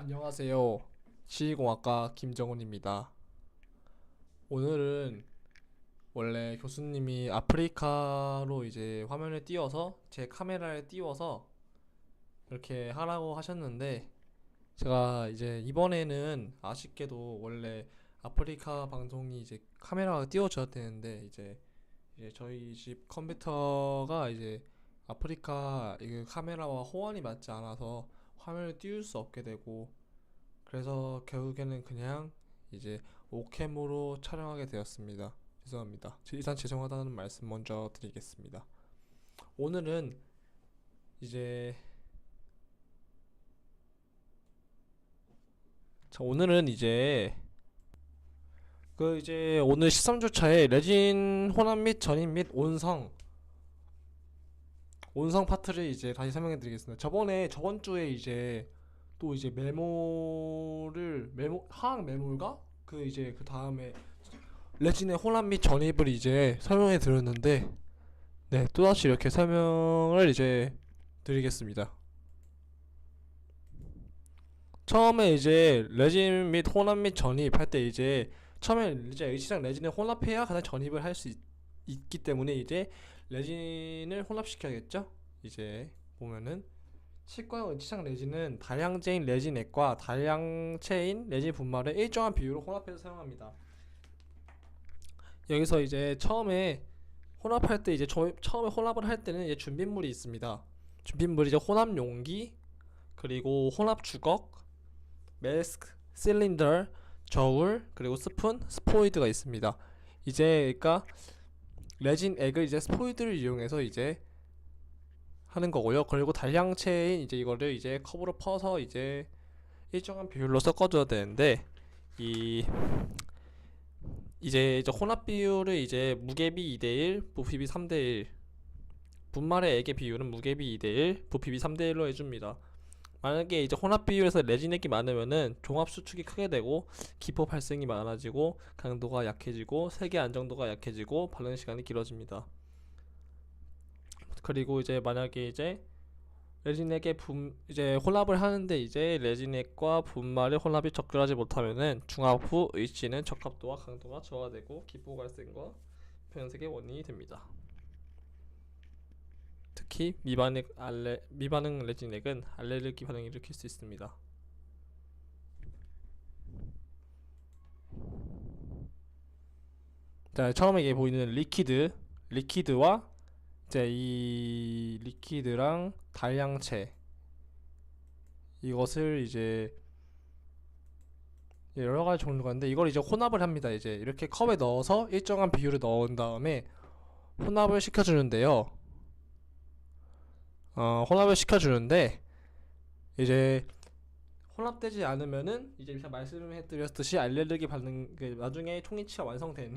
안녕하세요. 시공학과 김정훈입니다. 오늘은 원래 교수님이 아프리카로 이제 화면을 띄워서 제 카메라에 띄워서 이렇게 하라고 하셨는데 제가 이제 이번에는 아쉽게도 원래 아프리카 방송이 이제 카메라가 띄워져야 되는데 이제 저희 집 컴퓨터가 이제 아프리카 이 카메라와 호환이 맞지 않아서 화면을 띄울 수 없게 되고 그래서 결국에는 그냥 이제 오캠으로 촬영하게 되었습니다. 죄송합니다. 일단 죄송하다는 말씀 먼저 드리겠습니다. 오늘은 이제 오늘은 이제 오늘 13주차에 레진 혼합 및 전입 및 온성 파트를 이제 다시 설명해 드리겠습니다. 저번 주에 이제 또 이제 하악 메모가 그 다음에 레진의 혼합 및 전입을 이제 설명해 드렸는데 네, 또다시 이렇게 설명을 이제 드리겠습니다. 처음에 이제 레진 및 혼합 및 전입 할 때 이제 처음에 이제 H랑 레진을 혼합해야 가장 전입을 할 수 있기 때문에 이제 레진을 혼합시켜야겠죠? 이제 보면은 치과 H상 레진은 다량제인 레진액과 다량체인 레진 분말을 일정한 비율로 혼합해서 사용합니다. 여기서 이제 처음에 혼합할 때 처음에 혼합을 할 때는 이제 준비물이 있습니다. 준비물이 이제 혼합 용기, 그리고 혼합 주걱, 매스크, 실린더, 저울, 그리고 스푼, 스포이드가 있습니다. 이제 그러니까 레진 액을 이제 스포이드를 이용해서 이제 하는 거고요. 그리고 단량체인 이제 이거를 이제 컵으로 퍼서 이제 일정한 비율로 섞어줘야 되는데 이 이제 혼합 비율을 이제 무게비 2대1, 부피비 3대1, 분말의 액의 비율은 무게비 2대1, 부피비 3대1로 해줍니다. 만약에 이제 혼합 비율에서 레진액이 많으면은 종합 수축이 크게 되고 기포 발생이 많아지고 강도가 약해지고 세계 안정도가 약해지고 반응 시간이 길어집니다. 그리고 이제 만약에 이제 이제 혼합을 하는데 이제 레진액과 분말의 혼합이 적절하지 못하면은 중합 후 H는 적합도와 강도가 저하되고 기포 발생과 변색의 원인이 됩니다. 특히 미반응 레진액은 알레르기 반응을 일으킬 수 있습니다. 자, 처음에 이게 보이는 리퀴드와 이제 이 리퀴드랑 다량체 이것을 이제 여러 가지 종류가 있는데 이걸 이제 혼합을 합니다. 이제 이렇게 컵에 넣어서 일정한 비율을 넣은 다음에 혼합을 시켜주는데요. 혼합을 시켜주는데 이제 혼합되지 않으면은 이제 제가 말씀해드렸듯이 알레르기 반응 나중에 총이치가 완성된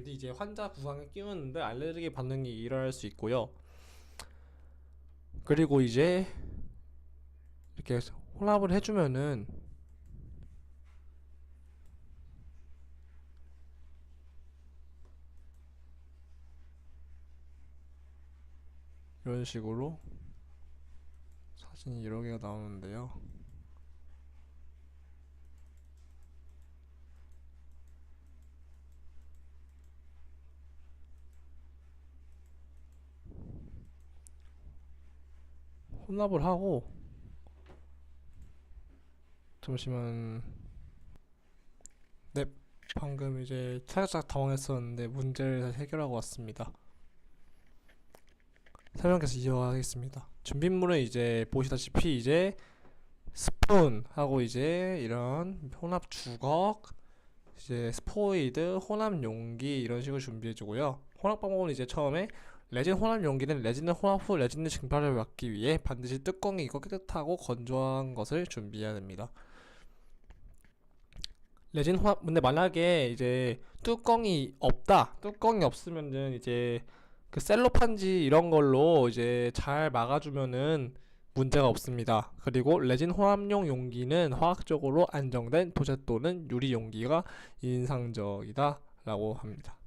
뒤 이제 환자 구강에 끼우는데 알레르기 반응이 일어날 수 있고요. 그리고 이제 이렇게 혼합을 해주면은 이런 식으로 사진이 여러 개가 나오는데요. 혼합을 하고 잠시만. 네, 방금 이제 살짝 당황했었는데 문제를 다시 해결하고 왔습니다. 설명 계속 이어가겠습니다. 준비물은 이제 보시다시피 이제 스푼하고 이제 이런 혼합 주걱, 이제 스포이드, 혼합 용기 이런 식으로 준비해주고요. 혼합 방법은 이제 처음에 레진 혼합 용기는 레진을 혼합 후 레진의 증발을 막기 위해 반드시 뚜껑이 있고 깨끗하고 건조한 것을 준비해야 됩니다. 레진 혼합 근데 만약에 이제 뚜껑이 없으면은 이제 그 셀로판지 이런 걸로 이제 잘 막아주면은 문제가 없습니다. 그리고 레진 혼합용 용기는 화학적으로 안정된 도제 또는 유리 용기가 인상적이다 라고 합니다.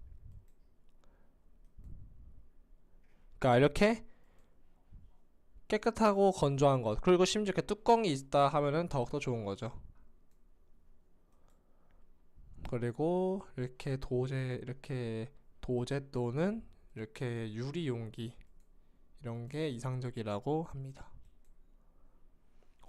그러니까 이렇게 깨끗하고 건조한 것, 그리고 심지어 이렇게 뚜껑이 있다 하면은 더욱더 좋은 거죠. 그리고 이렇게 도제 또는 이렇게 유리 용기, 이런 게 이상적이라고 합니다.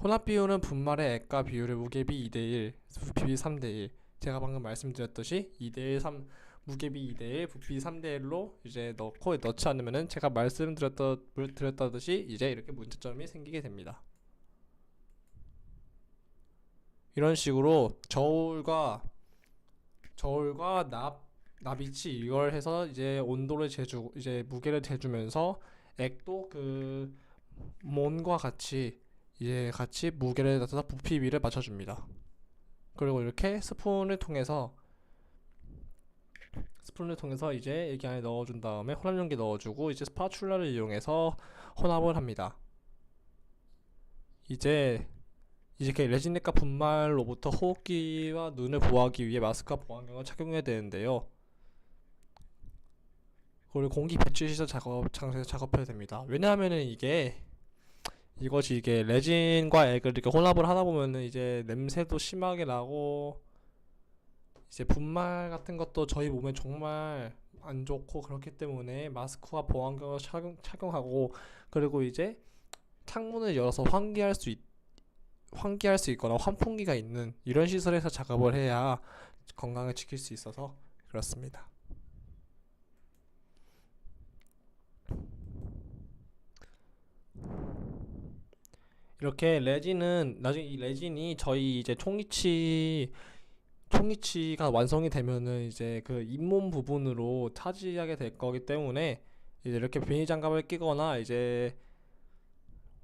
혼합 비율은 분말의 액과 비율의 무게비 2대1, 부피비 3대1. 제가 방금 말씀드렸듯이 2대1, 무게비 2대1, 부피 3대1로 이제 넣지 않으면은 제가 말씀드렸다듯이 이제 이렇게 문제점이 생기게 됩니다. 이런 식으로 저울과 납이치 이걸 해서 이제 온도를 재주고 이제 무게를 재주면서 액도 그 몬과 같이 이제 같이 무게를 나타서 부피비를 맞춰줍니다. 그리고 이렇게 스푼을 통해서 이제 여기 안에 넣어준 다음에 혼합 용기 넣어주고 이제 스파츌라를 이용해서 혼합을 합니다. 이제 이렇게 레진액과 분말로부터 호흡기와 눈을 보호하기 위해 마스크와 보안경을 착용해야 되는데요. 그리고 공기 배출 시설 장소에서 작업해야 됩니다. 왜냐하면은 이게 레진과 액을 이렇게 혼합을 하다 보면은 이제 냄새도 심하게 나고 이제 분말 같은 것도 저희 몸에 정말 안 좋고, 그렇기 때문에 마스크와 보안경을 착용하고, 그리고 이제 창문을 열어서 환기할 수 있거나 환풍기가 있는 이런 시설에서 작업을 해야 건강을 지킬 수 있어서 그렇습니다. 이렇게 나중에 이 레진이 저희 이제 총이치가 완성이 되면은 이제 그 잇몸 부분으로 차지하게 될 거기 때문에 이제 이렇게 비닐 장갑을 끼거나 이제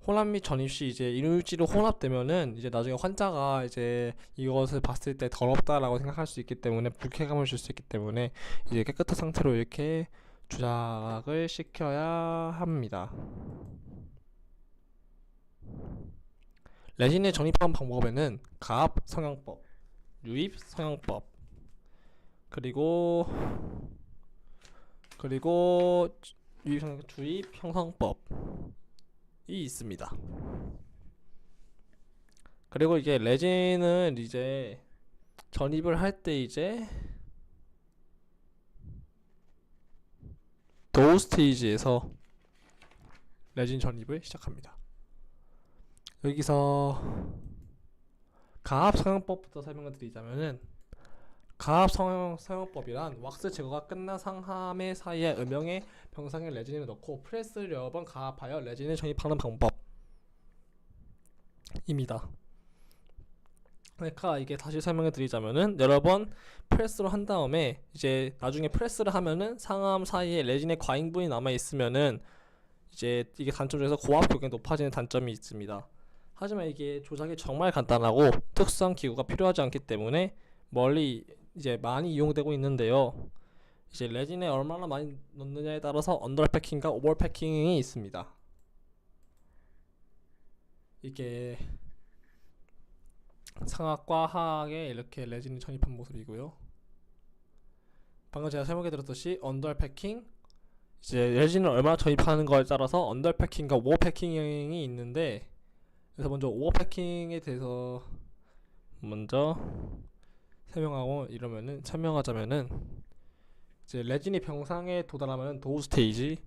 혼합 및 전입 시 이제 이물질로 혼합되면은 이제 나중에 환자가 이제 이것을 봤을 때 더럽다라고 생각할 수 있기 때문에 불쾌감을 줄 수 있기 때문에 이제 깨끗한 상태로 이렇게 주작을 시켜야 합니다. 레진에 전입하는 방법에는 가압 성형법, 유입 성형법, 그리고 주입 형성법이 있습니다. 그리고 이게 레진은 이제 전입을 할 때 이제 도우 스테이지에서 레진 전입을 시작합니다. 여기서 가압 성형법부터 설명을 드리자면은, 가압 성형법이란 왁스 제거가 끝난 상함의 사이에 음영의 병상에 레진을 넣고 프레스를 여러 번 가압하여 레진을 전입하는 방법입니다. 그러니까 이게 다시 설명을 드리자면은, 여러 번 프레스로 한 다음에 이제 나중에 프레스를 하면은 상암 사이에 레진의 과잉분이 남아 있으면은 이제 이게 단점 중에서 고압 효율이 높아지는 단점이 있습니다. 하지만 이게 조작이 정말 간단하고 특수한 기구가 필요하지 않기 때문에 많이 이용되고 있는데요. 이제 레진에 얼마나 많이 넣느냐에 따라서 언더 패킹과 오버 패킹이 있습니다. 이게 상악과 하악에 이렇게 레진을 전입한 모습이고요. 방금 제가 설명해 드렸듯이 언더 패킹, 이제 레진을 얼마나 전입하는 거에 따라서 언더 패킹과 오버 패킹이 있는데, 그래서 먼저 오버 패킹에 대해서 먼저 설명하자면은 이제 레진이 병상에 도달하면 도우 스테이지에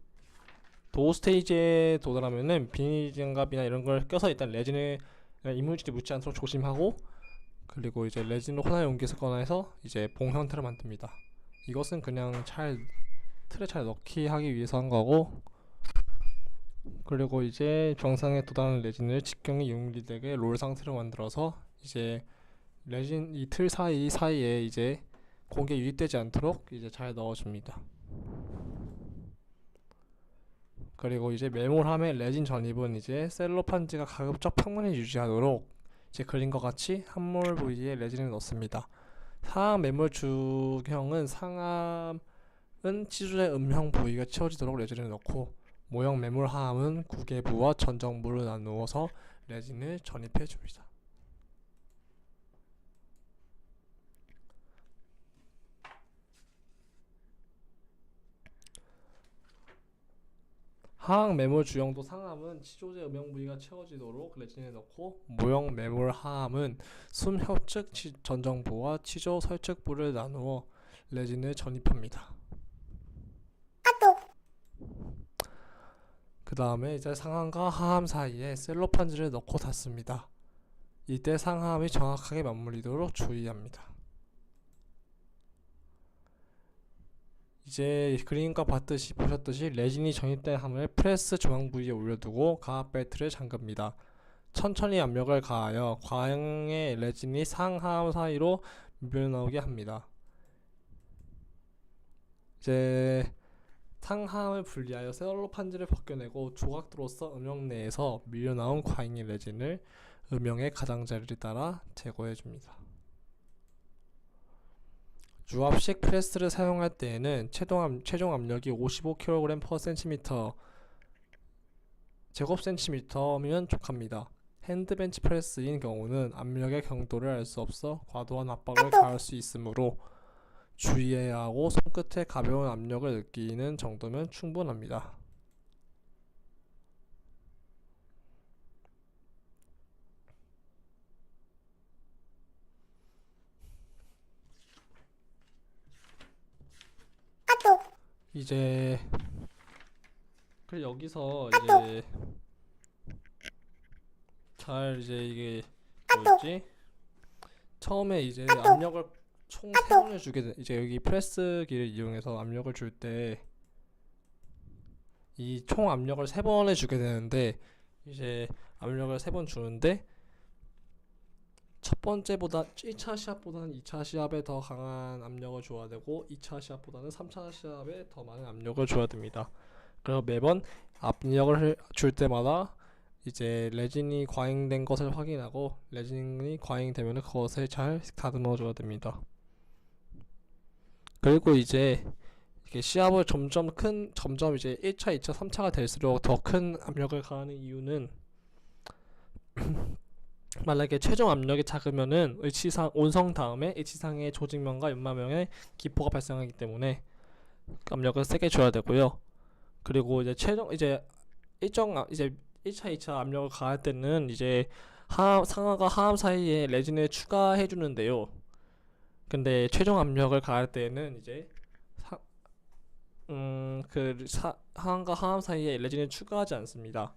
도달하면은 비닐 장갑이나 이런 걸 껴서 일단 레진에 이물질이 묻지 않도록 조심하고, 그리고 이제 레진을 혼합 용기에서 꺼내서 이제 봉 형태로 만듭니다. 이것은 그냥 틀에 잘 넣기 하기 위해서 한 거고, 그리고 이제 병상에 도달하는 레진을 직경이 융리되게 롤 상태로 만들어서 이제 레진 이 틀 사이에 이제 공기가 유입되지 않도록 이제 잘 넣어줍니다. 그리고 이제 메몰함의 레진 전입은 이제 셀로판지가 가급적 평면을 유지하도록 이제 그림과 같이 함몰 부위에 레진을 넣습니다. 상암 매몰 주형은 상암은 치주의 음형 부위가 채워지도록 레진을 넣고, 모형 매몰 하암은 구개부와 전정부를 나누어서 레진을 전입해 줍니다. 하악 매몰 주영도 상함은 치조제 음영 부위가 채워지도록 레진을 넣고, 모형 매몰 하함은 숨 협측 전정부와 치조 설측부를 나누어 레진을 전입합니다. 그 다음에 이제 상함과 하함 사이에 셀로판지를 넣고 닫습니다. 이때 상하함이 정확하게 맞물리도록 주의합니다. 이제 그림과 보셨듯이 레진이 전입된 함을 프레스 중앙 부위에 올려두고 가압 벨트를 잠급니다. 천천히 압력을 가하여 과형의 레진이 상하함 사이로 밀려나오게 합니다. 이제 상하함을 분리하여 셀로판지를 벗겨내고 조각도로서 음영 내에서 밀려나온 과잉의 레진을 음영의 가장자리를 따라 제거해줍니다. 유압식 프레스를 사용할 때에는 최종 압력이 55kg/cm 제곱센티미터면 족합니다. 핸드벤치 프레스인 경우는 압력의 경도를 알 수 없어 과도한 압박을 가할 수 있으므로 주의해야 하고, 손끝에 가벼운 압력을 느끼는 정도면 충분합니다. 이제 여기서 이제 이제 이게 뭐였지? 처음에 이제 압력을 총 3번을 주게 이제 여기 프레스기를 이용해서 압력을 줄 때 이 총 압력을 3번을 주게 되는데, 이제 압력을 3번 주는데 첫 번째보다 1차 시합보다는 2차 시합에 더 강한 압력을 줘야 되고, 2차 시합보다는 3차 시합에 더 많은 압력을 줘야 됩니다. 그래서 매번 압력을 줄 때마다 이제 레진이 과잉된 것을 확인하고, 레진이 과잉되면 그것을 잘 다듬어 줘야 됩니다. 그리고 이제 이게 시합을 점점 이제 1차, 2차, 3차가 될수록 더 큰 압력을 가하는 이유는 만약에 최종 압력이 작으면은 온성 다음에 의치상의 조직면과 연마면에 기포가 발생하기 때문에 압력을 세게 줘야 되고요. 그리고 이제 이제 1차, 2차 압력을 가할 때는 이제 상하과 하함 사이에 레진을 추가해 주는데요. 근데 최종 압력을 가할 때는 이제 하함과 하함 사이에 레진을 추가하지 않습니다.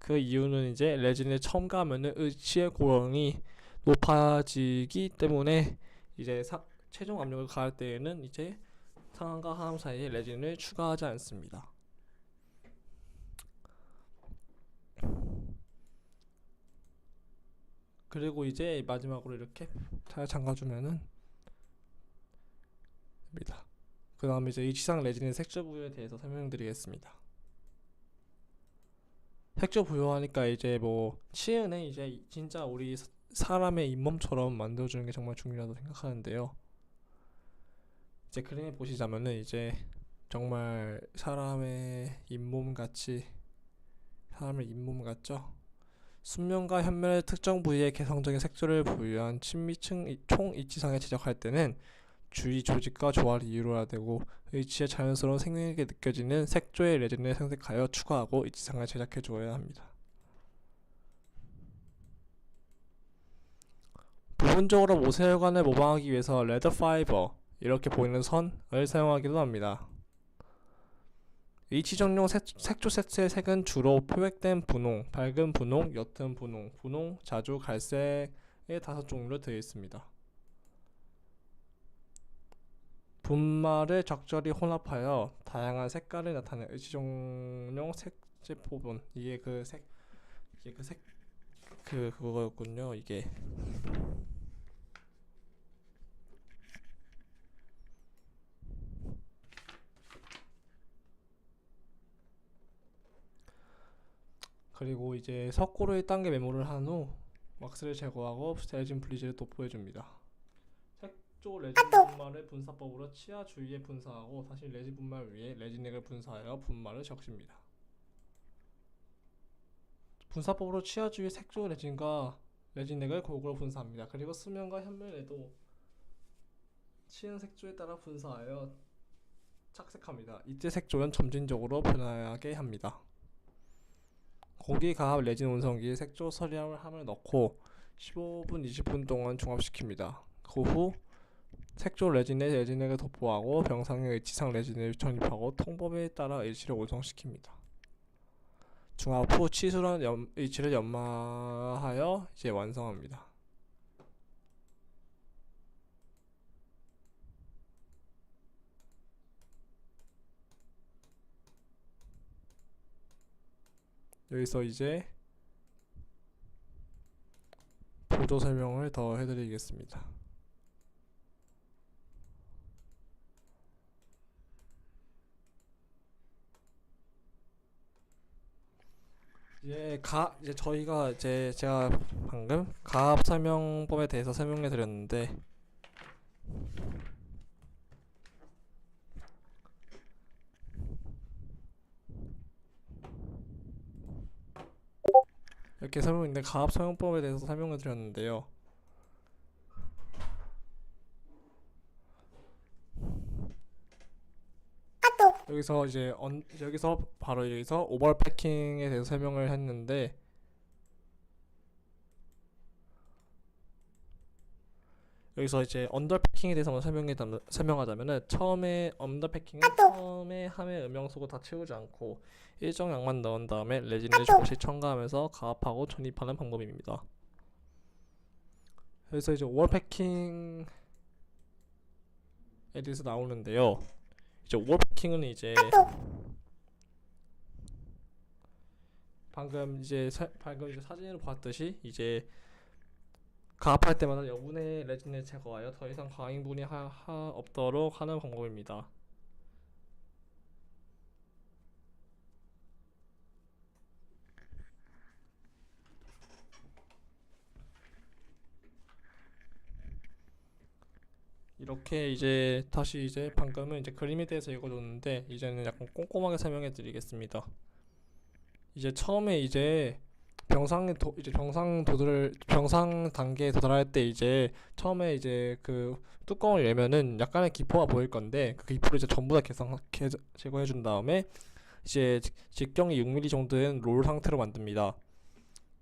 그 이유는 이제 레진을 첨가하면은 의치의 고형이 높아지기 때문에 이제 최종 압력을 가할 때에는 이제 상함과 하함 사이에 레진을 추가하지 않습니다. 그리고 이제 마지막으로 이렇게 잘 잠가주면은 됩니다. 그 다음에 이제 의치상 레진의 색조 부여에 대해서 설명드리겠습니다. 색조 부여하니까 이제 뭐 치은은 이제 진짜 우리 사람의 잇몸처럼 만들어주는 게 정말 중요하다고 생각하는데요. 이제 그림을 보시자면은 이제 정말 사람의 잇몸 같죠? 순면과 현면의 특정 부위에 개성적인 색조를 부여한 친미층 총 이치상을 제작할 때는 주위 조직과 조화를 이루어야 되고, 의치의 자연스러운 생명력이 느껴지는 색조의 레진을 생색하여 추가하고 이치상을 제작해 주어야 합니다. 부분적으로 모세혈관을 모방하기 위해서 레더 파이버, 이렇게 보이는 선을 사용하기도 합니다. H전용 색조 세트의 색은 주로 표백된 분홍, 밝은 분홍, 옅은 분홍, 자주 갈색의 5종류로 되어 있습니다. 분말을 적절히 혼합하여 다양한 색깔을 나타낸 H전용 색제 포분, 그거였군요. 이게 그리고 이제 석고를 1단계 메모를 한 후 왁스를 제거하고 레진 블리즈를 도포해줍니다. 색조 레진 분말을 분사법으로 치아 주위에 분사하고 다시 레진 분말 위에 레진액을 분사하여 분말을 적십니다. 분사법으로 치아 주위 색조 레진과 레진액을 골고루 분사합니다. 그리고 수면과 현면에도 치은 색조에 따라 분사하여 착색합니다. 이때 색조는 점진적으로 변하게 합니다. 공기가압 레진 온성기에 색조 서리함을 넣고 15분 20분 동안 중합시킵니다. 그 후 색조 레진에 레진액을 도포하고 병상에 의치상 레진을 전입하고 통법에 따라 의치를 온성시킵니다. 중합 후 치수란 의치를 연마하여 이제 완성합니다. 여기서 이제 보조 설명을 더 해드리겠습니다. 이제 저희가 이제 제가 방금 가압 설명법에 대해서 설명해 드렸는데 이렇게 설명인데 가압 설명법에 대해서 설명해 드렸는데요. 여기서 이제 여기서 오버 패킹에 대해서 설명을 했는데 여기서 이제 언더 패킹에 대해서 설명하자면은 처음에 언더 패킹은 처음에 함의 음영속을 다 채우지 않고 일정 양만 넣은 다음에 레진을 조금씩 첨가하면서 가압하고 전입하는 방법입니다. 그래서 이제 오버 패킹에 대해서 나오는데요. 이제 오버 패킹은 이제 방금 이제 사진으로 봤듯이 이제 가압할 때마다 여분의 레진을 제거하여 더 이상 과잉분이 없도록 하는 방법입니다. 이렇게 이제 다시 이제 방금은 이제 그림에 대해서 읽어줬는데 이제는 약간 꼼꼼하게 설명해 드리겠습니다. 이제 처음에 이제 병상 단계에 도달할 때 이제 처음에 이제 그 뚜껑을 열면은 약간의 기포가 보일 건데 그 기포를 이제 전부 다 제거해 준 다음에 이제 직경이 6mm 정도 된 롤 상태로 만듭니다.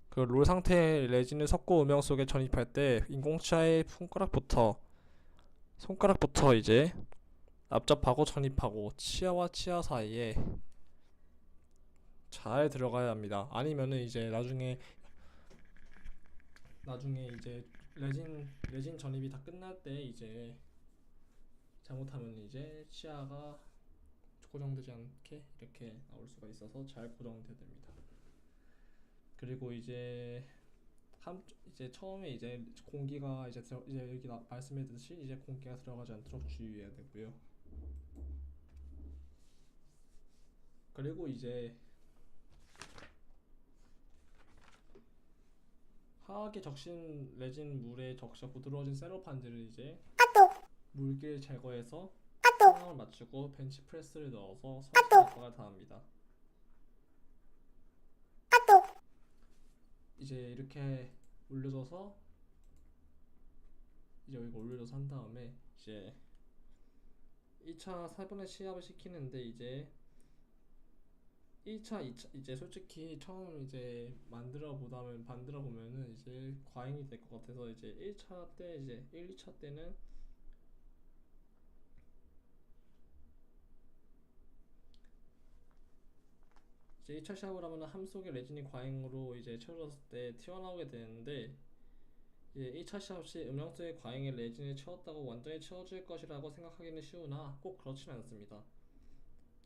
그 롤 상태의 레진을 석고 음영 속에 전입할 때 인공치아의 손가락부터 이제 납작하고 전입하고 치아와 치아 사이에 잘 들어가야 합니다. 아니면은 이제 나중에 이제 레진 전입이 다 끝날 때 이제 잘못하면 이제 치아가 고정되지 않게 이렇게 나올 수가 있어서 잘 고정돼야 됩니다. 그리고 이제 처음에 이제 공기가 이제 여기 말씀해드렸듯이 이제 공기가 들어가지 않도록 주의해야 되고요. 그리고 이제 화학에 적신 레진 물에 적셔 부드러워진 셀로판지를 이제 물기를 제거해서 상황을 맞추고 벤치 프레스를 넣어서 성실 압박을 가합니다. 이제 이렇게 올려줘서 이제 여기가 올려줘서 한 다음에 이제 2차 4분의 시합을 시키는데 이제 1차, 2차 이제 솔직히 처음 이제 만들어 보면은 이제 과잉이 될 것 같아서 이제 1차 때 이제 1, 2차 때는 이제 2차 시합을 하면은 함 속에 레진이 과잉으로 이제 채워졌을 때 튀어나오게 되는데 이제 1차 시합 시 음영 속의 과잉에 레진을 채웠다고 완전히 채워질 것이라고 생각하기는 쉬우나 꼭 그렇진 않습니다.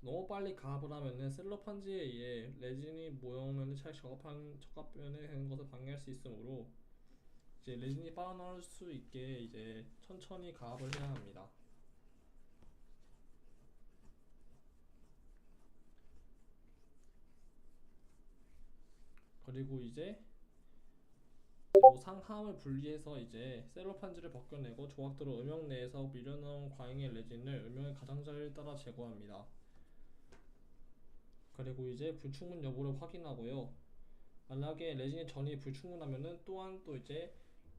너무 빨리 가압을 하면은 셀로판지에 의해 레진이 모여오면은 잘 적합변에 되는 것을 방해할 수 있으므로 이제 레진이 빠져나올 수 있게 이제 천천히 가압을 해야 합니다. 그리고 이제 상하음을 분리해서 이제 셀로판지를 벗겨내고 조각도로 음영 내에서 밀려나온 과잉의 레진을 음영의 가장자리를 따라 제거합니다. 그리고 이제 불충분 여부를 확인하고요. 만약에 레진의 전이 불충분하면은 또한 또 이제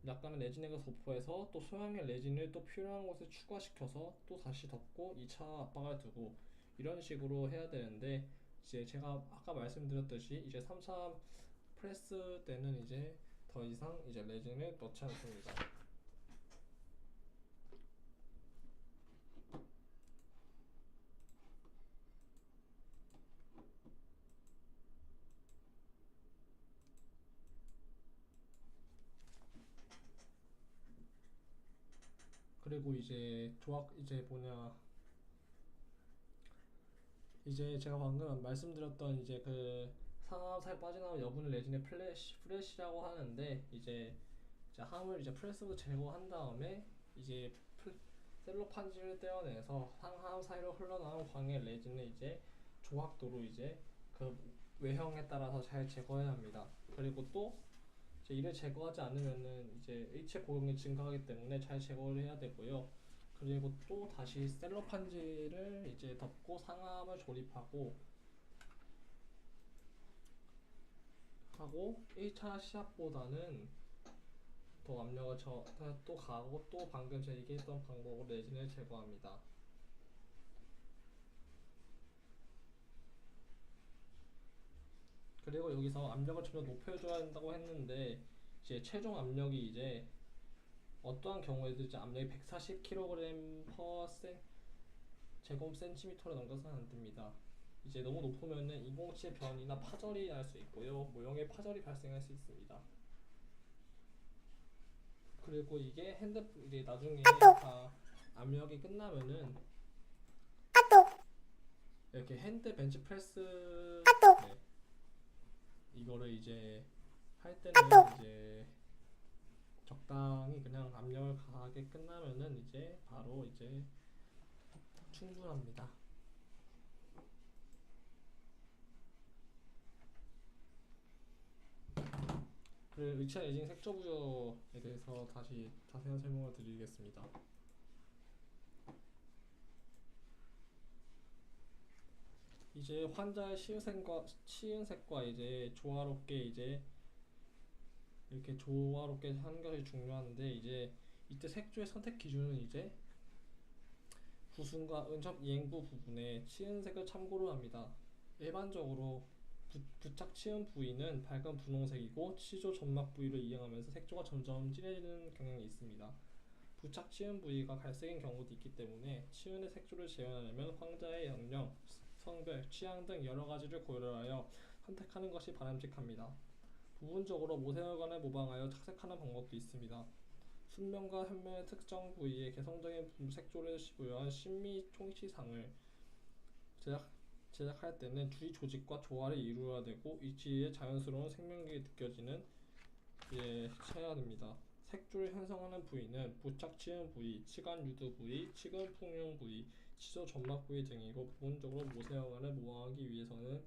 약간의 레진액을 도포해서 또 소량의 레진을 또 필요한 곳에 추가시켜서 또 다시 덮고 2차 압박을 두고 이런 식으로 해야 되는데 이제 제가 아까 말씀드렸듯이 이제 3차 프레스 때는 이제 더 이상 이제 레진을 넣지 않습니다. 그리고 이제 조합 이제 뭐냐 이제 제가 방금 말씀드렸던 이제 그 상하살 빠져나온 여분을 내진의 플래시라고 하는데 이제 함을 이제 프레스로 제거한 다음에 이제 셀로판지를 떼어내서 상하함 사이로 흘러나온 광의 레진을 이제 조각도로 이제 그 외형에 따라서 잘 제거해야 합니다. 그리고 또 이제 이를 제거하지 않으면은 이제 H의 고용이 증가하기 때문에 잘 제거를 해야 되고요. 그리고 또 다시 셀로판지를 이제 덮고 상함을 조립하고 하고 1차 시합보다는 더 압력을 또 가고 또 방금 제가 얘기했던 방법으로 레진을 제거합니다. 그리고 여기서 압력을 좀 더 높여줘야 한다고 했는데 이제 최종 압력이 이제 어떠한 경우에도 이제 압력이 140kg 제곱 센티미터를 넘겨서는 안 됩니다. 이제 너무 높으면은 인공치의 변이나 파절이 날 수 있고요. 모형에 파절이 발생할 수 있습니다. 그리고 이게 이제 나중에 다 압력이 끝나면은 이렇게 핸드 벤치 프레스 네, 이거를 이제 할 때는 이제 적당히 그냥 압력을 가하게 끝나면은 이제 바로 이제 충분합니다. 그리고 의차 에징 색조 부여에 대해서 다시 자세한 설명을 드리겠습니다. 이제 환자의 치은색과 이제 조화롭게 이제 이렇게 조화롭게 하는 것이 중요한데 이제 이때 색조의 선택 기준은 이제 구순과 은접 이행부 부분에 치은색을 참고로 합니다. 일반적으로 부착 치은 부위는 밝은 분홍색이고 치조 점막 부위를 이용하면서 색조가 점점 진해지는 경향이 있습니다. 부착 치은 부위가 갈색인 경우도 있기 때문에 치은의 색조를 재현하려면 환자의 연령, 성별, 취향 등 여러 가지를 고려하여 선택하는 것이 바람직합니다. 부분적으로 모세혈관을 모방하여 착색하는 방법도 있습니다. 순면과 혈면의 특정 부위에 개성적인 색조를 부여한 심미 총시상을 제작할 때는 주위 조직과 조화를 이루어야 되고 위치에 자연스러운 생명력이 느껴지는 해야 됩니다. 색조를 형성하는 부위는 부착 치은 부위, 치간 유두 부위, 치근 풍용 부위, 치조 점막 부위 등이고 부분적으로 모세혈관을 모방하기 위해서는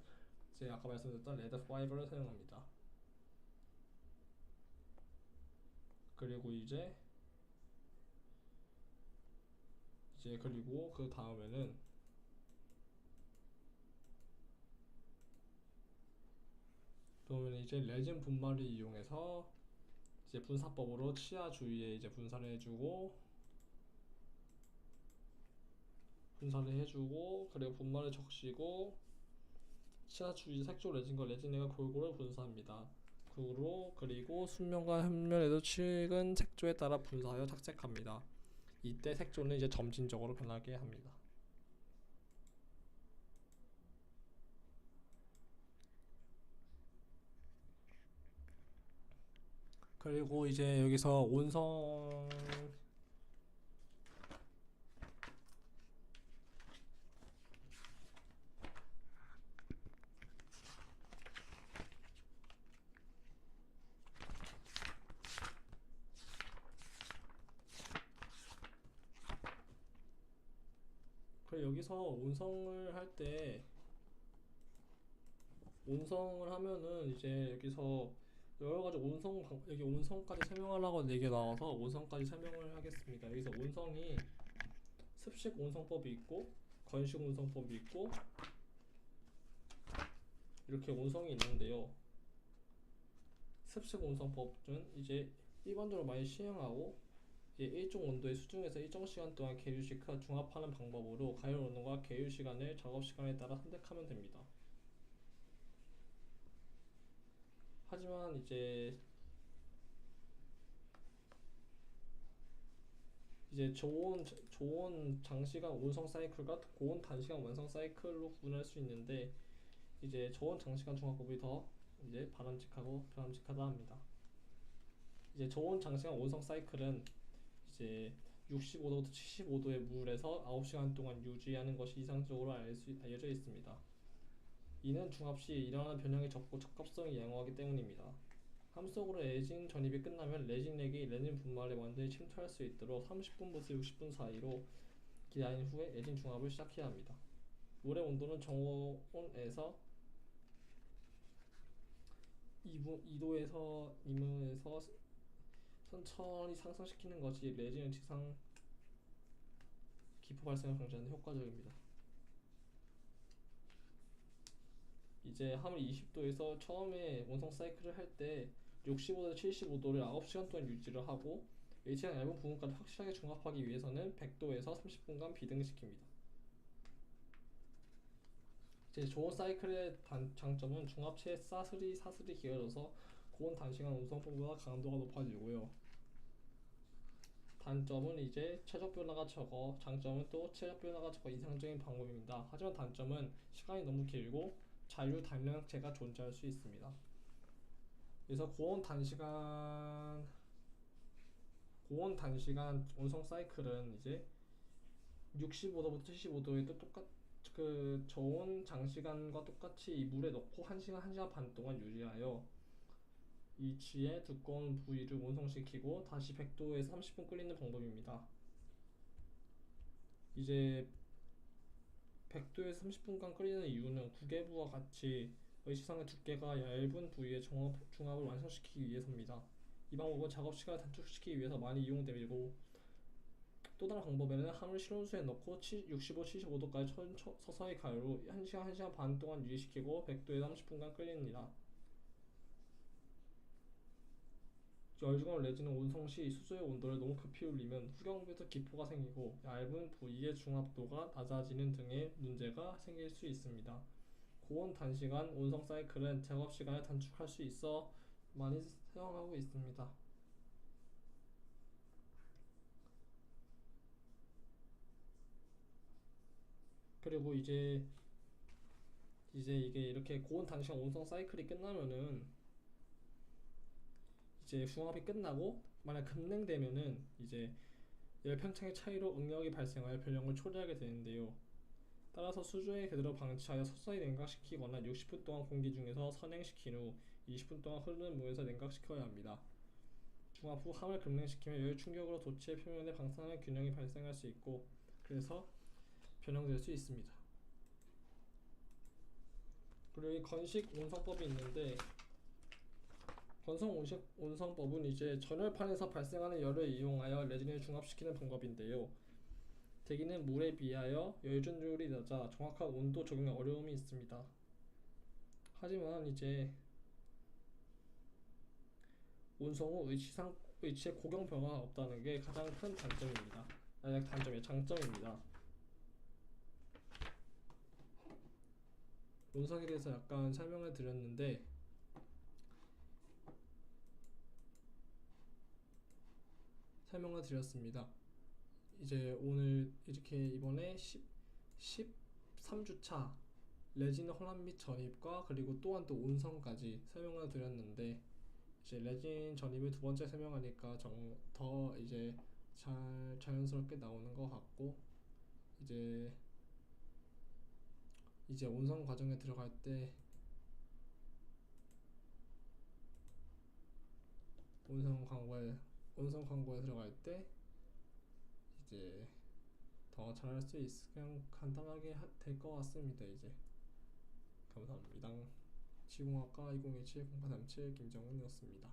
제가 아까 말씀드렸던 레드 파이버를 사용합니다. 그리고 그리고 그 다음에는 이제 레진 분말을 이용해서 이제 분사법으로 치아 주위에 이제 분사를 해주고 그리고 분말을 적시고 치아 주위 색조 레진과 레진액을 골고루 분사합니다. 그리고 순면과 흡면에도 칠근 색조에 따라 분사하여 착색합니다. 이때 색조는 이제 점진적으로 변하게 합니다. 그리고 이제 여기서 온성을 하면은 이제 여기서 여러 가지 여기 온성까지 설명하려고 얘기 나와서 온성까지 설명을 하겠습니다. 여기서 온성이 습식 온성법이 있고 건식 온성법이 있고 이렇게 온성이 있는데요. 습식 온성법은 이제 일반적으로 많이 시행하고 일정 온도의 수중에서 일정 시간 동안 계류시켜 중합하는 방법으로 가열 온도와 계류 시간을 작업 시간에 따라 선택하면 됩니다. 하지만 이제 좋은 장시간 운송 사이클과 고온 단시간 완성 사이클로 구분할 수 있는데, 이제 좋은 장시간 중화법이 더 이제 바람직하고 바람직하다 합니다. 이제 좋은 장시간 온성 사이클은 이제 65도부터 75도의 물에서 9시간 동안 유지하는 것이 이상적으로 알려져 있습니다. 이는 중압 시 일어나는 변형이 적고 적합성이 양호하기 때문입니다. 함수적으로 레진 전입이 끝나면 레진액이 레진 분말에 완전히 침투할 수 있도록 30분부터 60분 사이로 기다린 후에 레진 중압을 시작해야 합니다. 물의 온도는 정온에서 2도에서 2도에서 천천히 상승시키는 것이 레진의 지상 기포 발생을 방지하는 데 효과적입니다. 이제 하물 20도에서 처음에 원성 사이클을 할 때 65도에서 75도를 9시간 동안 유지를 하고 H랑 얇은 부분까지 확실하게 중합하기 위해서는 100도에서 30분간 비등시킵니다. 이제 좋은 사이클의 장점은 중합체의 사슬이 길어져서 고온 단시간 운송법보다 강도가 높아지고요. 단점은 이제 최적 변화가 적어, 장점은 또 최적 변화가 적어 이상적인 방법입니다. 하지만 단점은 시간이 너무 길고 자유 단련체가 존재할 수 있습니다. 그래서 고온 단시간 온성 사이클은 이제 65도부터 75도에 또 그 저온 장시간과 똑같이 이 물에 넣고 1시간, 1시간 반 동안 유지하여 이치의 두꺼운 부위를 온성시키고 다시 100도에서 30분 끓이는 방법입니다. 이제 100도에서 30분간 끓이는 이유는 구개부와 같이 의시상의 두께가 얇은 부위의 중압을 완성시키기 위해서입니다. 이 방법은 작업 시간을 단축시키기 위해서 많이 이용되고, 또 다른 방법에는 함을 실온수에 넣고 65, 75도까지 서서히 가열후 1시간, 1시간 반 동안 유지시키고 100도에서 30분간 끓입니다. 열중한 레진은 온성 시 수조의 온도를 너무 급히 올리면 후경부에서 기포가 생기고 얇은 부위의 중압도가 낮아지는 등의 문제가 생길 수 있습니다. 고온 단시간 온성 사이클은 작업 시간을 단축할 수 있어 많이 사용하고 있습니다. 그리고 이제 이게 이렇게 고온 단시간 온성 사이클이 끝나면은 이제 중압이 끝나고 만약 급냉되면은 이제 열팽창의 차이로 응력이 발생하여 변형을 초래하게 되는데요. 따라서 수조에 그대로 방치하여 서서히 냉각시키거나 60분 동안 공기 중에서 선행시킨 후 20분 동안 흐르는 물에서 냉각시켜야 합니다. 중압 후 함을 급냉시키면 열 충격으로 도치의 표면에 방사능 균형이 발생할 수 있고, 그래서 변형될 수 있습니다. 그리고 이 건식 온성법이 있는데, 온성법은 이제 전열판에서 발생하는 열을 이용하여 레진을 중합시키는 방법인데요. 대기는 물에 비하여 열 전율이 낮아 정확한 온도 적용에 어려움이 있습니다. 하지만 이제 온성 후 의치의 고경 변화가 없다는 게 가장 큰 단점입니다. 장점입니다. 온성에 대해서 약간 설명을 드렸는데, 설명을 드렸습니다. 이제 오늘 이렇게 이번에 13주차 레진 혼합 및 전입과 그리고 또한 또 온성까지 설명을 드렸는데, 이제 레진 전입을 두 번째 설명하니까 더 이제 자연스럽게 나오는 것 같고, 이제 온성 과정에 들어갈 때 온성 광고에 들어갈 때 이제 더 잘할 수 그냥 간단하게 될 것 같습니다. 이제 감사합니다. 시공학과 2017-0837 김정은이었습니다.